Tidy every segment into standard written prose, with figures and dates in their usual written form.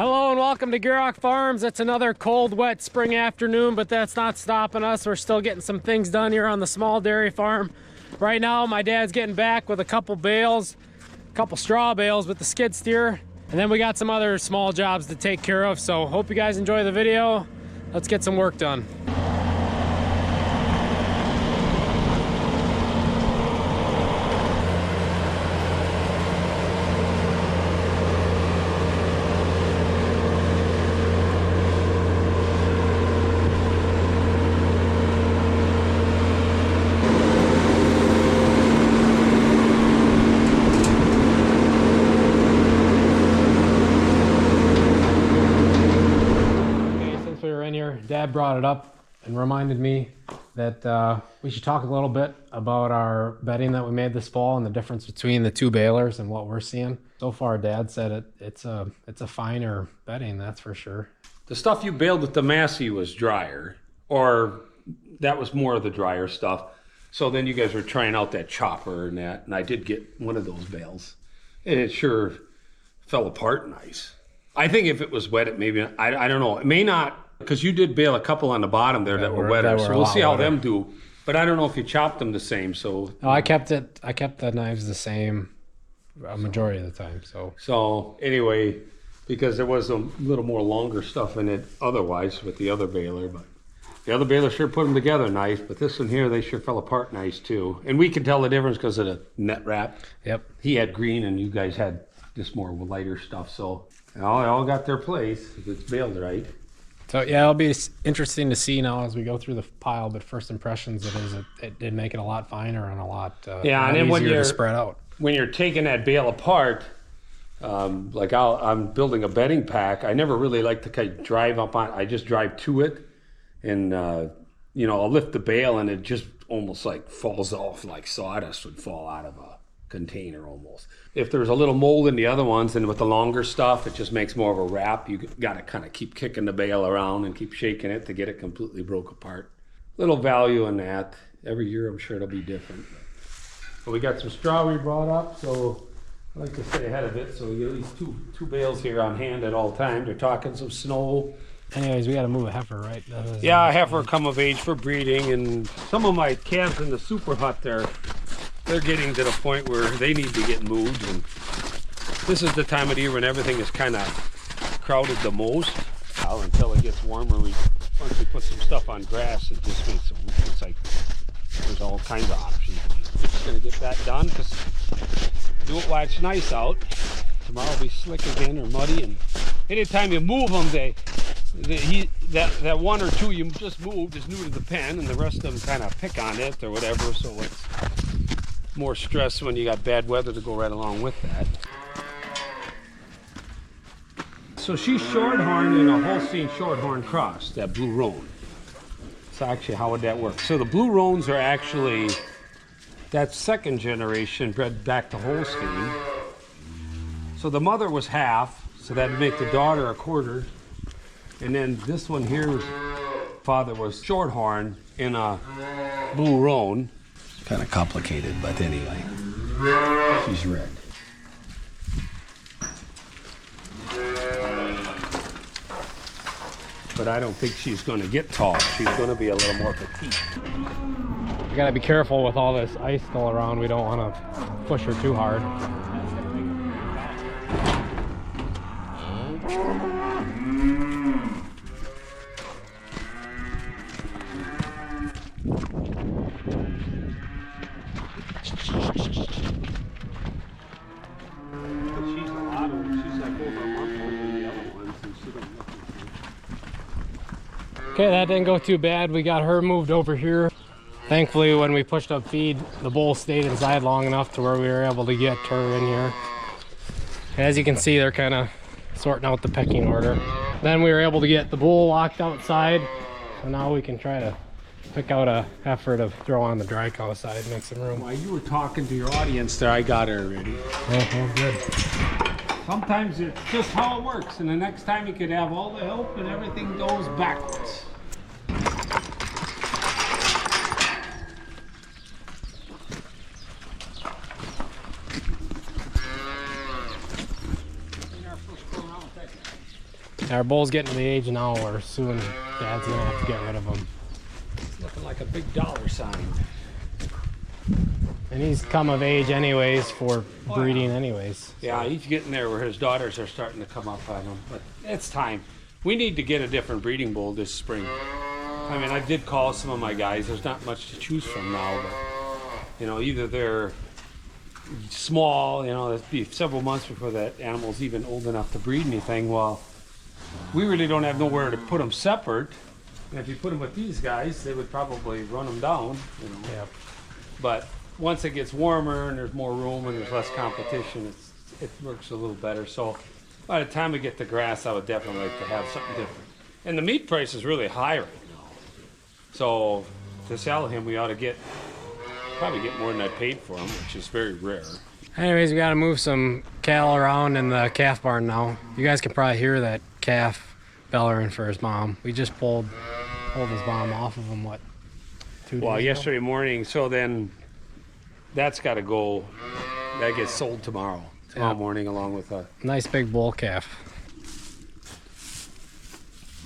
Hello and welcome to Gierok Farms. It's another cold, wet spring afternoon, but that's not stopping us. We're still getting some things done here on the small dairy farm. Right now, my dad's getting back with a couple bales, a couple straw bales with the skid steer, and then we got some other small jobs to take care of. So hope you guys enjoy the video. Let's get some work done. Dad brought it up and reminded me that we should talk a little bit about our bedding that we made this fall and the difference between the two balers and what we're seeing. So far, Dad said it's a finer bedding, that's for sure. The stuff you baled with the Massey was drier, or that was more of the drier stuff. So then you guys were trying out that chopper and that, and I did get one of those bales, and it sure fell apart nice. I think if it was wet, it maybe, I don't know, it may not. Because you did bale a couple on the bottom there that were wetter, so we'll see how them do. But I don't know if you chopped them the same, so... No, I kept the knives the same a majority of the time, so... So, anyway, because there was a little more longer stuff in it otherwise with the other baler, but... The other baler sure put them together nice, but this one here, they sure fell apart nice, too. And we can tell the difference because of the net wrap. Yep. He had green, and you guys had just more lighter stuff, so... They all got their place if it's baled right. So yeah, it'll be interesting to see now as we go through the pile, but first impressions it did make it a lot finer and a lot, and then easier to spread out. When you're taking that bale apart, like I'm building a bedding pack, I never really like to kind of drive up on, I just drive to it and, I'll lift the bale and it just almost like falls off like sawdust would fall out of a container almost. If there's a little mold in the other ones, and with the longer stuff, it just makes more of a wrap. You got to kind of keep kicking the bale around and keep shaking it to get it completely broke apart. Little value in that. Every year, I'm sure it'll be different. But we got some straw we brought up, so I like to stay ahead of it. So we get at least two bales here on hand at all times. We're talking some snow. Anyways, we got to move a heifer, right? Yeah, a heifer come of age for breeding, and some of my calves in the super hut there, they're getting to the point where they need to get moved, and this is the time of the year when everything is kind of crowded the most. Until it gets warmer, once we put some stuff on grass, it just makes it's like there's all kinds of options. We're just gonna get that done because do it while it's nice out. Tomorrow will be slick again or muddy, and anytime you move them, that one or two you just moved is new to the pen, and the rest of them kind of pick on it or whatever. So it's more stress when you got bad weather to go right along with that. So she's shorthorn in a Holstein shorthorn cross, that blue roan. So actually, how would that work? So the blue roans are actually that second generation bred back to Holstein. So the mother was half, so that'd make the daughter a quarter. And then this one here, father was shorthorn in a blue roan. Kind of complicated, but anyway, she's red. But I don't think she's going to get tall. She's going to be a little more petite. We got to be careful with all this ice still around. We don't want to push her too hard. Okay, that didn't go too bad. We got her moved over here. Thankfully, when we pushed up feed, the bull stayed inside long enough to where we were able to get her in here. As you can see, they're kind of sorting out the pecking order. Then we were able to get the bull locked outside. So now we can try to pick out a heifer to throw on the dry cow side, make some room. While you were talking to your audience there, I got her ready. Oh, good. Sometimes it's just how it works, and the next time you could have all the help and everything goes backwards. Our bull's getting to the age now where soon Dad's gonna have to get rid of him. It's looking like a big dollar sign. And he's come of age anyways for breeding anyways. Yeah, he's getting there where his daughters are starting to come up on him, but it's time. We need to get a different breeding bull this spring. I mean, I did call some of my guys. There's not much to choose from now, but you know, either they're small, you know, it'd be several months before that animal's even old enough to breed anything. Well, we really don't have nowhere to put them separate. And if you put them with these guys, they would probably run them down, you know. Yep. But once it gets warmer and there's more room and there's less competition, it works a little better. So by the time we get to grass, I would definitely like to have something different. And the meat price is really high right now. So to sell him, we ought to probably get more than I paid for him, which is very rare. Anyways, we gotta move some cattle around in the calf barn now. You guys can probably hear that calf bellowing for his mom. We just pulled his mom off of him, what, 2 days ago? Well, yesterday morning, so then that's got to go. That gets sold tomorrow morning along with a... Nice big bull calf.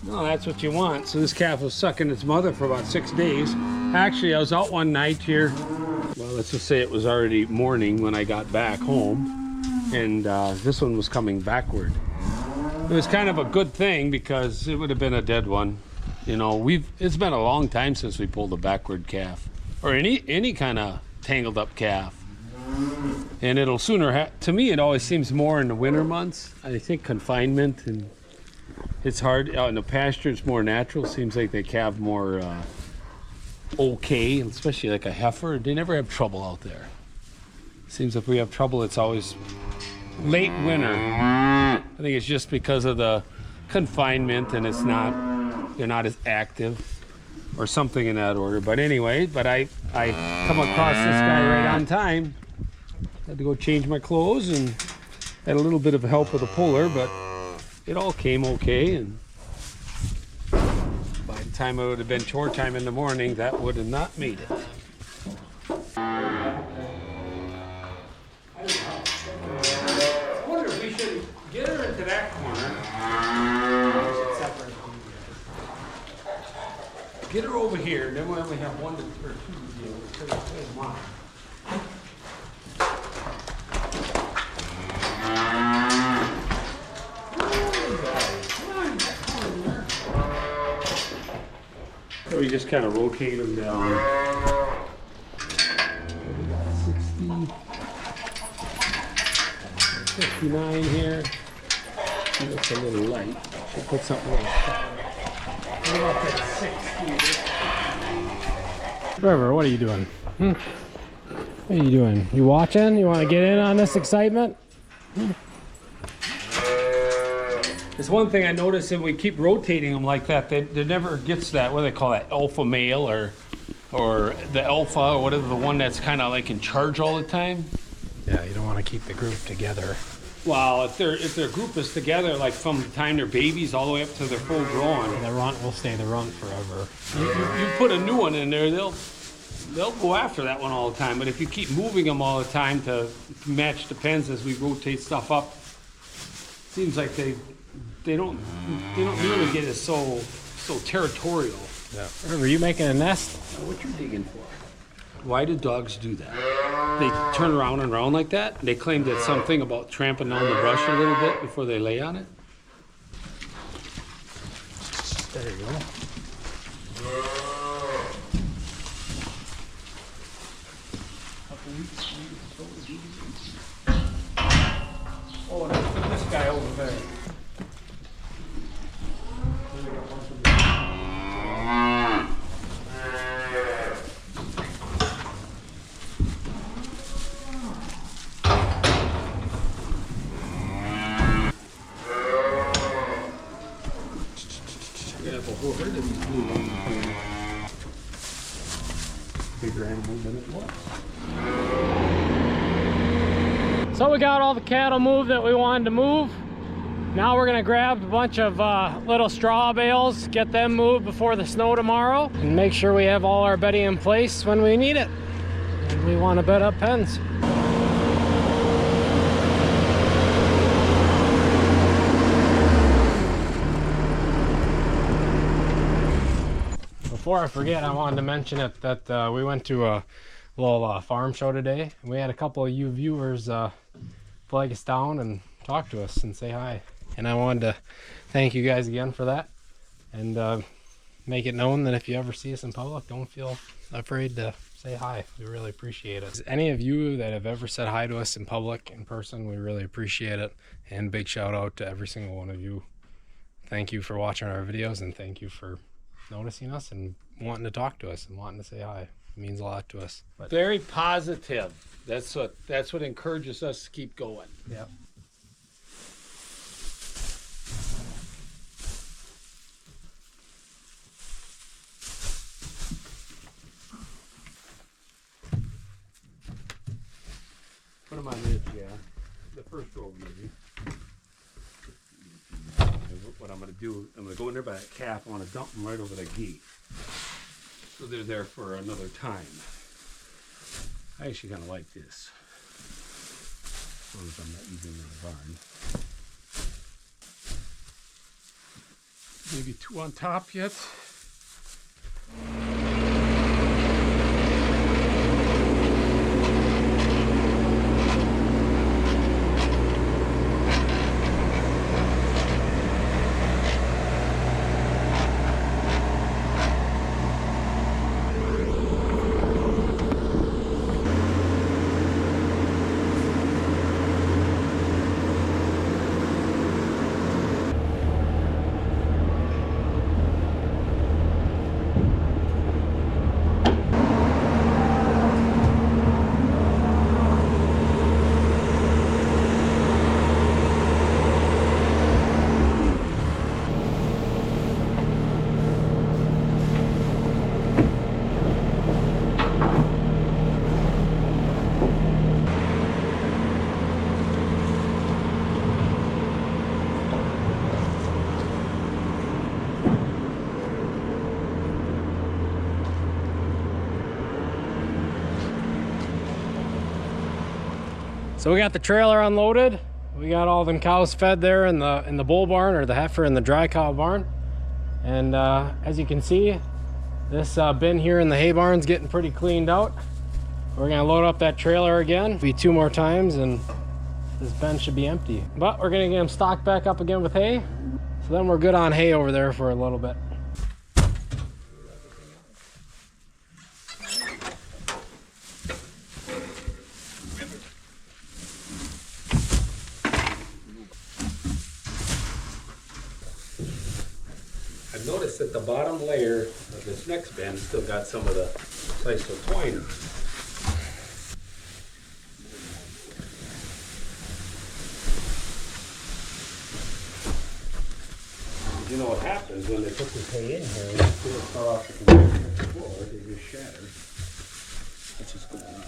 No, that's what you want. So this calf was sucking its mother for about 6 days. Actually, I was out one night here. Well, let's just say it was already morning when I got back home. And this one was coming backward. It was kind of a good thing because it would have been a dead one. You know, it's been a long time since we pulled a backward calf. Or any kind of tangled up calf. And it'll sooner to me, it always seems more in the winter months. I think confinement and it's hard. Out in the pasture, it's more natural. Seems like they calve more okay, especially like a heifer. They never have trouble out there. Seems if we have trouble, it's always late winter. I think it's just because of the confinement and they're not as active or something in that order. But anyway, I come across this guy right on time. Had to go change my clothes and had a little bit of help with a puller, but it all came okay. And by the time it would have been chore time in the morning, that would have not made it. I wonder if we should get her into that corner. Get her over here, then we only have 1 or 2 deals. So we just kind of rotate them down. We got 60, 59 here. She looks a little light. Should put something like that. What about that 60? Trevor, what are you doing? What are you doing? You watching? You want to get in on this excitement? It's one thing I noticed if we keep rotating them like that, there never gets that, what do they call that, alpha male or the alpha or whatever, the one that's kind of like in charge all the time. Yeah, you don't want to keep the group together. Well, if their group is together, like from the time they're babies all the way up to their full grown, The runt will stay the runt forever. you put a new one in there, they'll go after that one all the time. But if you keep moving them all the time to match the pens as we rotate stuff up, seems like they don't really get as so territorial. Yeah. Trevor, you making a nest? What you're digging for? Why do dogs do that? They turn around and around like that. They claim that something about tramping down the brush a little bit before they lay on it. There you go. Oh, and this guy over there. Bigger animal than it was. So we got all the cattle moved that we wanted to move. Now we're gonna grab a bunch of little straw bales, get them moved before the snow tomorrow, and make sure we have all our bedding in place when we need it. And we want to bed up pens. before I forget, I wanted to mention it that we went to a little farm show today, and we had a couple of you viewers flag us down and talk to us and say hi. And I wanted to thank you guys again for that, and make it known that if you ever see us in public, don't feel afraid to say hi. We really appreciate it. Any of you that have ever said hi to us in public, in person, we really appreciate it. And big shout out to every single one of you. Thank you for watching our videos, and thank you for noticing us and wanting to talk to us and wanting to say hi. It means a lot to us. But Very positive. That's what encourages us to keep going. yeah. Put them on edge, yeah. The first row, maybe. What I'm going to do, I'm going to go in there by that calf. I want to dump them right over the gate, so they're there for another time. I actually kind of like this. As long as I'm not using in the barn. Maybe 2 on top yet. So we got the trailer unloaded. We got all them cows fed there in the bull barn, or the heifer in the dry cow barn. And as you can see, this bin here in the hay barn's getting pretty cleaned out. We're gonna load up that trailer again, be 2 more times, and this bin should be empty. But we're gonna get them stocked back up again with hay. So then we're good on hay over there for a little bit. I've noticed that the bottom layer of this next bin still got some of the sisal twine. You know what happens when they put this hay in here, and they fell off the floor, they just shatter. That's just going on.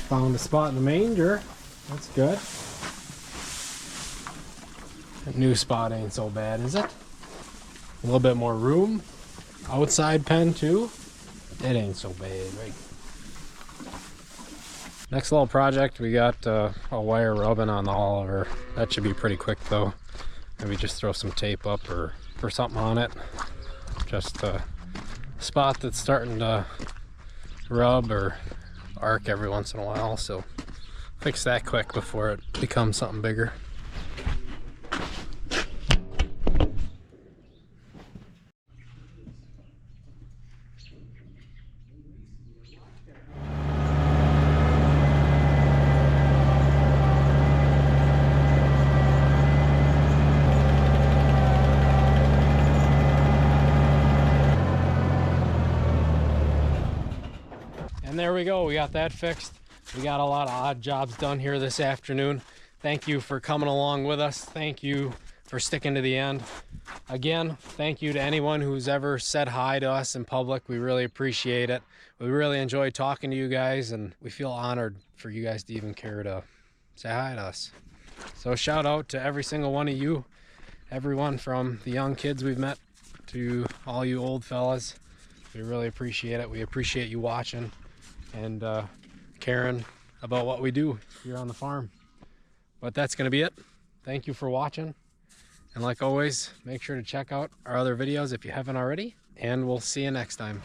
Found a spot in the manger. That's good. That new spot ain't so bad, is it? A little bit more room. Outside pen too. It ain't so bad, right? Next little project, we got a wire rubbing on the Oliver. That should be pretty quick though. Maybe just throw some tape up or something on it. Just a spot that's starting to rub or arc every once in a while, so fix that quick before it becomes something bigger. And there we go, we got that fixed. We got a lot of odd jobs done here this afternoon. Thank you for coming along with us. Thank you for sticking to the end. Again, thank you to anyone who's ever said hi to us in public. We really appreciate it. We really enjoy talking to you guys, and we feel honored for you guys to even care to say hi to us. So shout out to every single one of you, everyone from the young kids we've met to all you old fellas. We really appreciate it. We appreciate you watching and caring about what we do here on the farm. But that's going to be it. Thank you for watching. And like always, make sure to check out our other videos if you haven't already. And we'll see you next time.